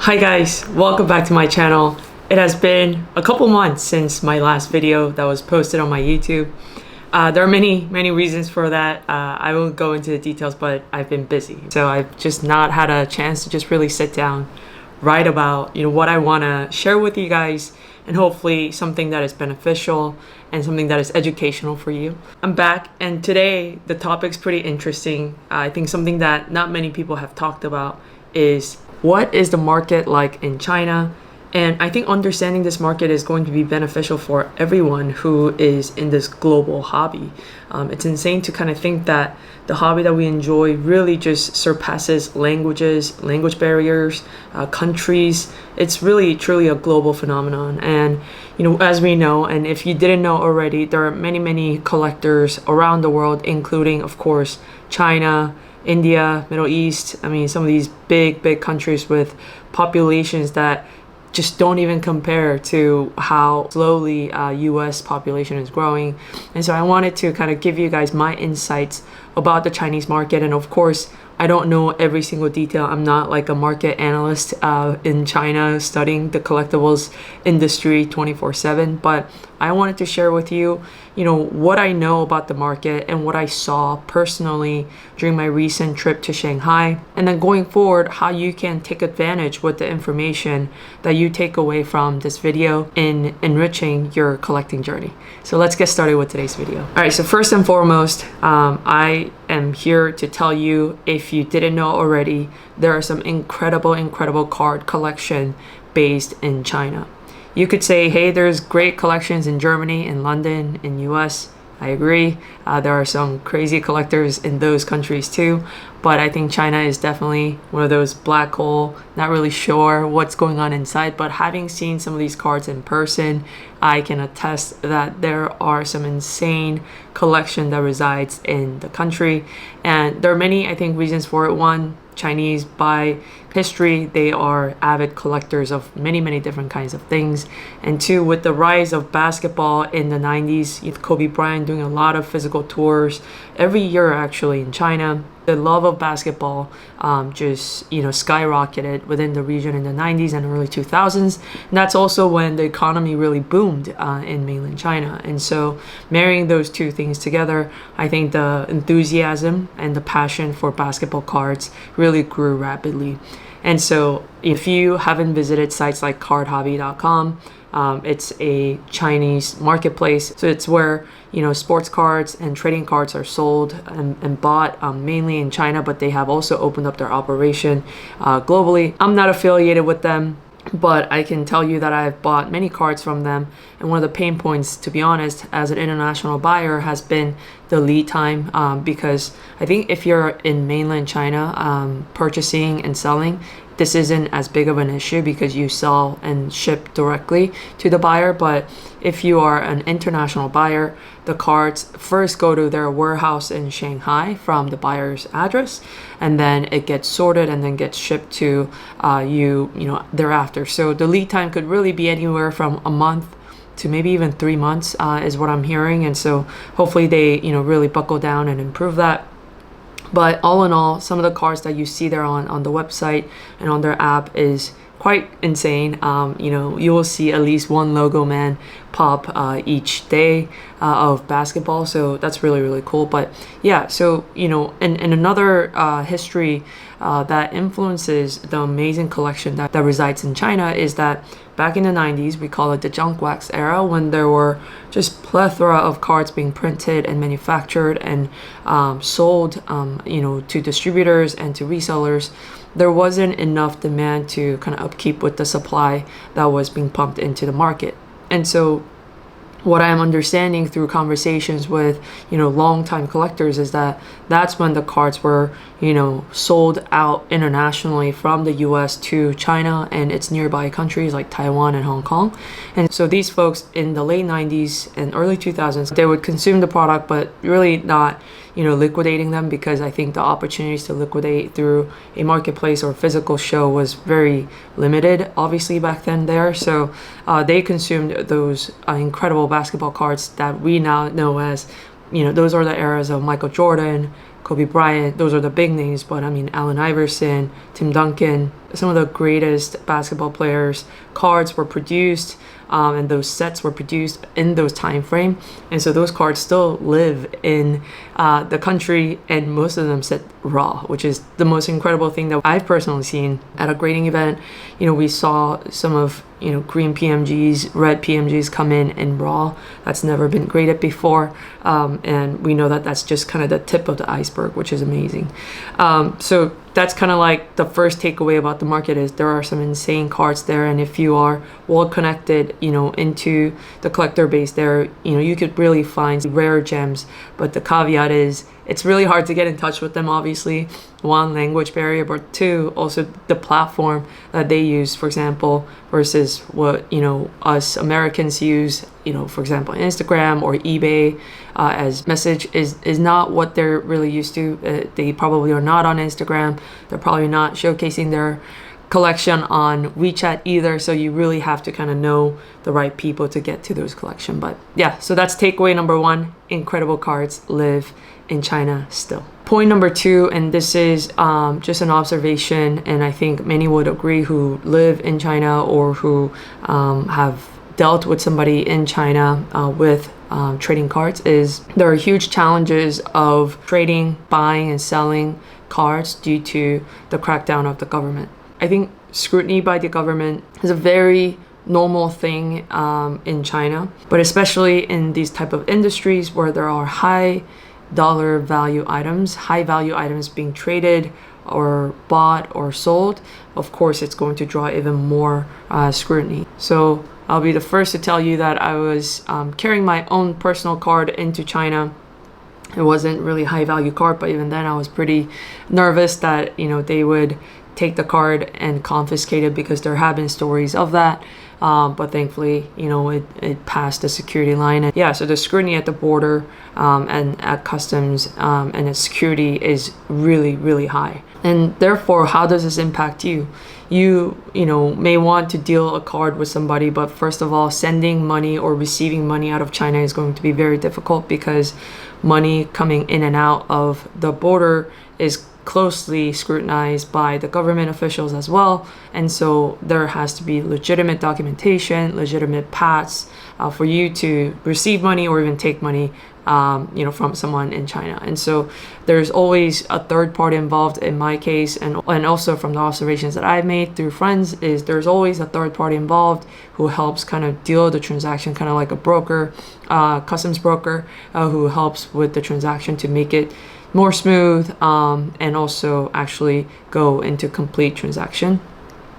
Hi guys, welcome back to my channel. It has been a couple months since my last video that was posted on my YouTube. There are many reasons for that. I won't go into the details, but I've been busy. So I've just not had a chance to just really sit down, write about, what I want to share with you guys, and hopefully something that is beneficial and something that is educational for you. I'm back, and today the topic's pretty interesting. I think something that not many people have talked about is what is the market like in China? And I think understanding this market is going to be beneficial for everyone who is in this global hobby. It's insane to kind of think that the hobby that we enjoy really just surpasses language barriers, countries. It's really truly a global phenomenon. And as we know, and if you didn't know already, there are many collectors around the world, including, of course, China, India, Middle East. I mean, some of these big countries with populations that just don't even compare to how slowly US population is growing. And so I wanted to kind of give you guys my insights about the Chinese market. And of course, I don't know every single detail. I'm not like a market analyst in China studying the collectibles industry 24/7, but I wanted to share with you, what I know about the market and what I saw personally during my recent trip to Shanghai. And then going forward, how you can take advantage with the information that you take away from this video in enriching your collecting journey. So let's get started with today's video. All right, so first and foremost, I am here to tell you, if you didn't know already, there are some incredible card collection based in China. You could say, hey, there's great collections in Germany, in London, in US. I agree. There are some crazy collectors in those countries too, but I think China is definitely one of those black hole, not really sure what's going on inside, but having seen some of these cards in person, I can attest that there are some insane collection that resides in the country. And there are many, I think, reasons for it. One, Chinese by history, they are avid collectors of many different kinds of things. And two, with the rise of basketball in the 90s, with Kobe Bryant doing a lot of physical tours every year actually in China, the love of basketball just skyrocketed within the region in the 90s and early 2000s. And that's also when the economy really boomed in mainland China. And so marrying those two things together, I think the enthusiasm and the passion for basketball cards really grew rapidly. And so if you haven't visited sites like cardhobby.com, it's a Chinese marketplace. So it's where sports cards and trading cards are sold and bought mainly in China, but they have also opened up their operation globally. I'm not affiliated with them, but I can tell you that I've bought many cards from them. And one of the pain points, to be honest, as an international buyer, has been the lead time, because I think if you're in mainland China purchasing and selling, this isn't as big of an issue because you sell and ship directly to the buyer. But if you are an international buyer, the cards first go to their warehouse in Shanghai from the buyer's address, and then it gets sorted and then gets shipped to you thereafter. So the lead time could really be anywhere from a month to maybe even 3 months is what I'm hearing. And so hopefully they really buckle down and improve that. But all in all, some of the cards that you see there on the website and on their app is quite insane. You will see at least one logo man pop each day of basketball. So that's really cool. But yeah, so, and another history that influences the amazing collection that resides in China is that back in the 90s, we call it the junk wax era, when there were just plethora of cards being printed and manufactured and sold, to distributors and to resellers. There wasn't enough demand to kind of upkeep with the supply that was being pumped into the market. And so what I'm understanding through conversations with, longtime collectors is that that's when the cards were, sold out internationally from the US to China and its nearby countries like Taiwan and Hong Kong. And so these folks in the late 90s and early 2000s, they would consume the product, but really not, liquidating them, because I think the opportunities to liquidate through a marketplace or physical show was very limited, obviously, back then there. So they consumed those incredible basketball cards that we now know as, those are the eras of Michael Jordan, Kobe Bryant. Those are the big names, but I mean, Allen Iverson, Tim Duncan, some of the greatest basketball players' cards were produced, and those sets were produced in those time frame. And so those cards still live in the country, and most of them sit raw, which is the most incredible thing that I've personally seen at a grading event. We saw some of green PMGs, red PMGs come in raw. That's never been graded before, and we know that that's just kind of the tip of the iceberg, which is amazing. So that's kind of like the first takeaway about the market, is there are some insane cards there, and if you are well connected into the collector base there, you could really find rare gems. But the caveat is it's really hard to get in touch with them, obviously. One, language barrier, but two, also the platform that they use, for example, versus what us Americans use, for example, Instagram or eBay as message is not what they're really used to. They probably are not on Instagram. They're probably not showcasing their collection on WeChat either, so you really have to kind of know the right people to get to those collection. But yeah, so that's takeaway number one: incredible cards live in China still. Point number two, and this is just an observation, and I think many would agree who live in China or who have dealt with somebody in China with trading cards, is there are huge challenges of trading, buying, and selling cards due to the crackdown of the government. I think scrutiny by the government is a very normal thing in China, but especially in these type of industries where there are high dollar value items, high value items being traded or bought or sold, of course it's going to draw even more scrutiny. So I'll be the first to tell you that I was carrying my own personal card into China. It wasn't really high value card, but even then I was pretty nervous that they would take the card and confiscate it, because there have been stories of that. But thankfully, it passed the security line. And yeah, so the scrutiny at the border and at customs and its security is really, really high. And therefore, how does this impact you? You may want to deal a card with somebody, but first of all, sending money or receiving money out of China is going to be very difficult, because money coming in and out of the border is closely scrutinized by the government officials as well. And so there has to be legitimate documentation, legitimate paths for you to receive money or even take money from someone in China. And so there's always a third party involved in my case, and also from the observations that I've made through friends, is there's always a third party involved who helps kind of deal the transaction, kind of like a broker, customs broker, who helps with the transaction to make it more smooth and also actually go into complete transaction.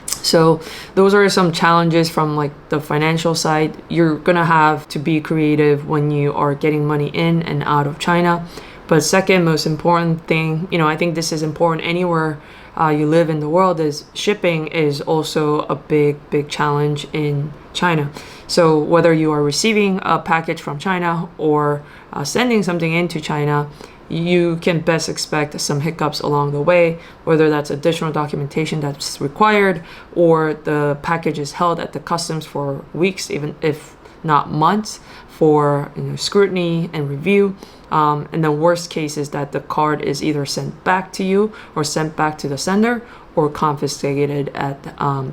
So those are some challenges from like the financial side. You're gonna have to be creative when you are getting money in and out of China. But second most important thing, I think this is important anywhere you live in the world, is shipping is also a big challenge in China. So whether you are receiving a package from China or sending something into China, you can best expect some hiccups along the way, whether that's additional documentation that's required, or the package is held at the customs for weeks, even if not months, for scrutiny and review. And the worst case is that the card is either sent back to you or sent back to the sender, or confiscated at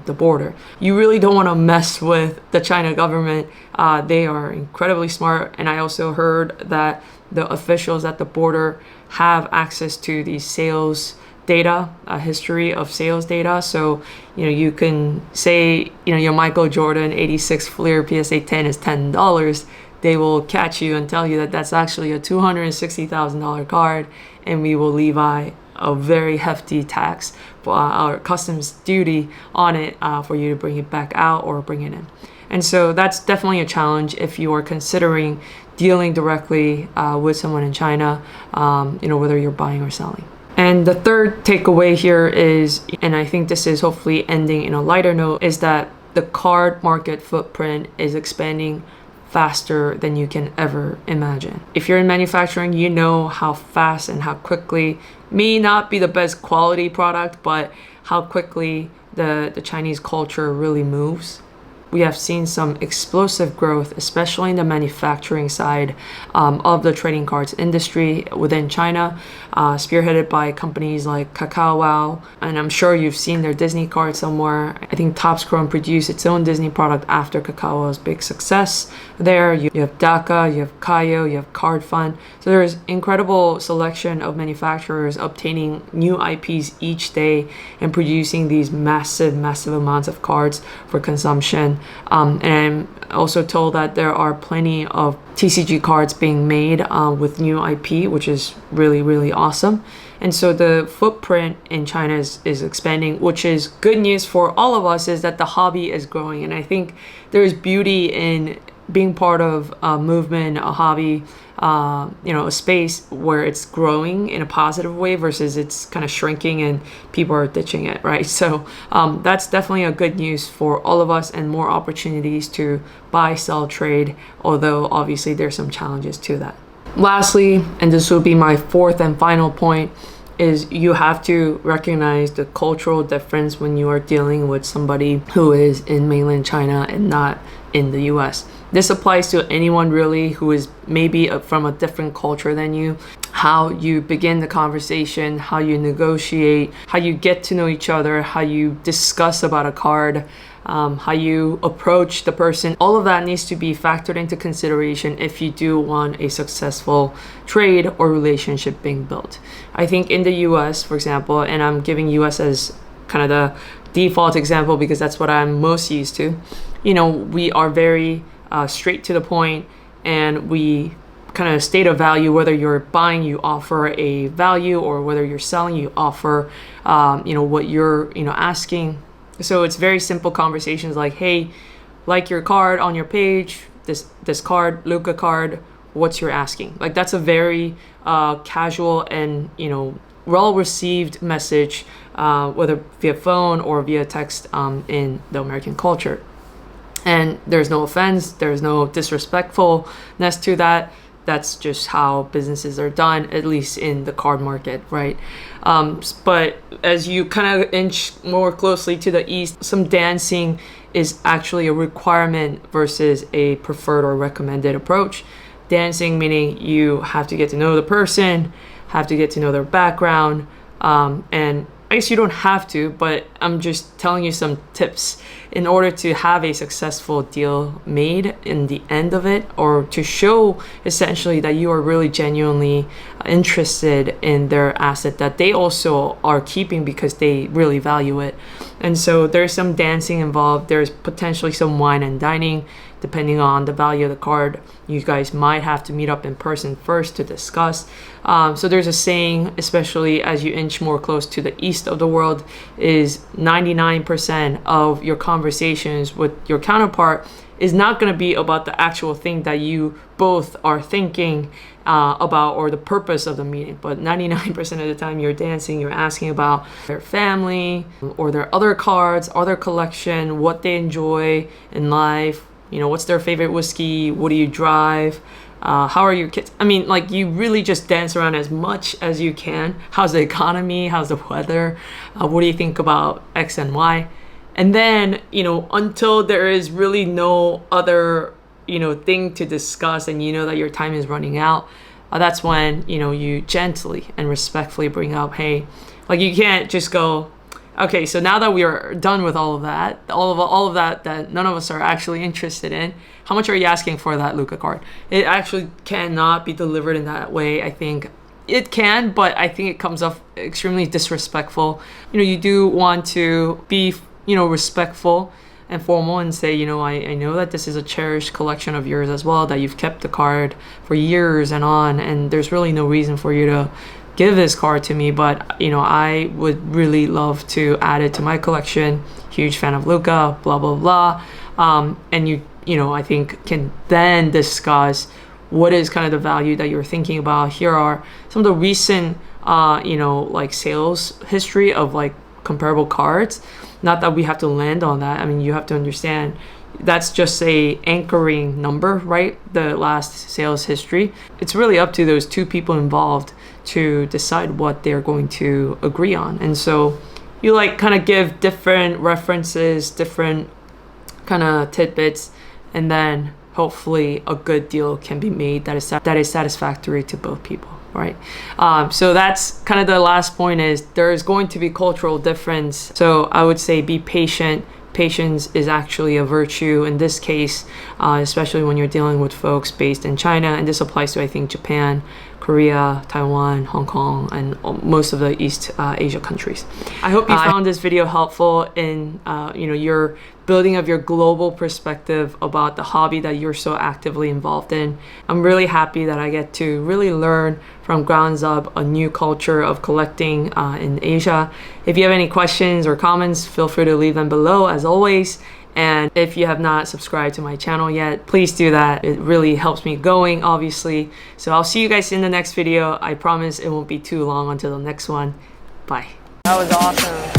the border. You really don't want to mess with the China government. They are incredibly smart, and I also heard that the officials at the border have access to the sales data, a history of sales data. So you can say your Michael Jordan 86 Fleer PSA 10 is $10. They will catch you and tell you that that's actually a $260,000 card, and we will levy a very hefty tax for our customs duty on it for you to bring it back out or bring it in. And so that's definitely a challenge if you are considering dealing directly with someone in China, whether you're buying or selling. And the third takeaway here is, and I think this is hopefully ending in a lighter note, is that the card market footprint is expanding faster than you can ever imagine. If you're in manufacturing, you know how fast and how quickly, may not be the best quality product, but how quickly the Chinese culture really moves. we have seen some explosive growth, especially in the manufacturing side of the trading cards industry within China, spearheaded by companies like Kakao Wow. And I'm sure you've seen their Disney card somewhere. I think Topps Chrome produced its own Disney product after Kakao Wow's big success there. You have Daka, you have Kayo, you have Card Fund. So there's incredible selection of manufacturers obtaining new IPs each day and producing these massive amounts of cards for consumption. And I'm also told that there are plenty of TCG cards being made with new IP, which is really awesome. And so the footprint in China is expanding, which is good news for all of us, is that the hobby is growing. And I think there's beauty in being part of a movement, a hobby, a space where it's growing in a positive way versus it's kind of shrinking and people are ditching it, right? So that's definitely a good news for all of us and more opportunities to buy, sell, trade, although obviously there's some challenges to that. Lastly, and this will be my fourth and final point, is you have to recognize the cultural difference when you are dealing with somebody who is in mainland China and not in the US. This applies to anyone really who is maybe from a different culture than you. How you begin the conversation, how you negotiate, how you get to know each other, how you discuss about a card, how you approach the person. All of that needs to be factored into consideration if you do want a successful trade or relationship being built. I think in the US, for example, and I'm giving US as kind of the default example because that's what I'm most used to, we are very straight to the point, and we kind of state a value. Whether you're buying, you offer a value, or whether you're selling, you offer what you're asking. So it's very simple conversations like, hey, like your card on your page, this card, Luca card, what's your asking? Like that's a very casual and well received message, whether via phone or via text in the American culture. And there's no offense, there's no disrespectfulness to that. That's just how businesses are done, at least in the card market, right? But as you kind of inch more closely to the east, some dancing is actually a requirement versus a preferred or recommended approach. Dancing meaning you have to get to know the person, have to get to know their background, and I guess you don't have to, but I'm just telling you some tips in order to have a successful deal made in the end of it, or to show essentially that you are really genuinely interested in their asset that they also are keeping because they really value it. And so there's some dancing involved. There's potentially some wine and dining. Depending on the value of the card, you guys might have to meet up in person first to discuss. So there's a saying, especially as you inch more close to the east of the world, is 99% of your conversations with your counterpart is not going to be about the actual thing that you both are thinking about or the purpose of the meeting. But 99% of the time you're dancing, you're asking about their family or their other cards, other collection, what they enjoy in life. What's their favorite whiskey? What do you drive? How are your kids? I mean, like you really just dance around as much as you can. How's the economy? How's the weather? What do you think about X and Y? And then, until there is really no other, thing to discuss and that your time is running out, that's when, you gently and respectfully bring up, hey, like you can't just go, okay, so now that we are done with all of that, all of that none of us are actually interested in, how much are you asking for that Luca card? It actually cannot be delivered in that way. I think it can, but I think it comes off extremely disrespectful. You do want to be, respectful and formal and say, I know that this is a cherished collection of yours as well, that you've kept the card for years and on, and there's really no reason for you to give this card to me, but I would really love to add it to my collection. Huge fan of Luca, blah blah blah. And you I think can then discuss what is kind of the value that you're thinking about. Here are some of the recent like sales history of like comparable cards. Not that we have to land on that. I mean, you have to understand that's just a anchoring number, right? The last sales history. It's really up to those two people involved to decide what they're going to agree on. And so you like kind of give different references, different kind of tidbits, and then hopefully a good deal can be made that is satisfactory to both people, right? So that's kind of the last point, is there is going to be cultural difference. So I would say be patient. Patience is actually a virtue in this case, especially when you're dealing with folks based in China. And this applies to, I think, Japan, Korea, Taiwan, Hong Kong, and most of the East Asia countries. I hope you found this video helpful in your building of your global perspective about the hobby that you're so actively involved in. I'm really happy that I get to really learn from grounds up a new culture of collecting in Asia. If you have any questions or comments, feel free to leave them below as always. And if you have not subscribed to my channel yet, please do that. It really helps me going, obviously. So I'll see you guys in the next video. I promise it won't be too long until the next one. Bye. That was awesome.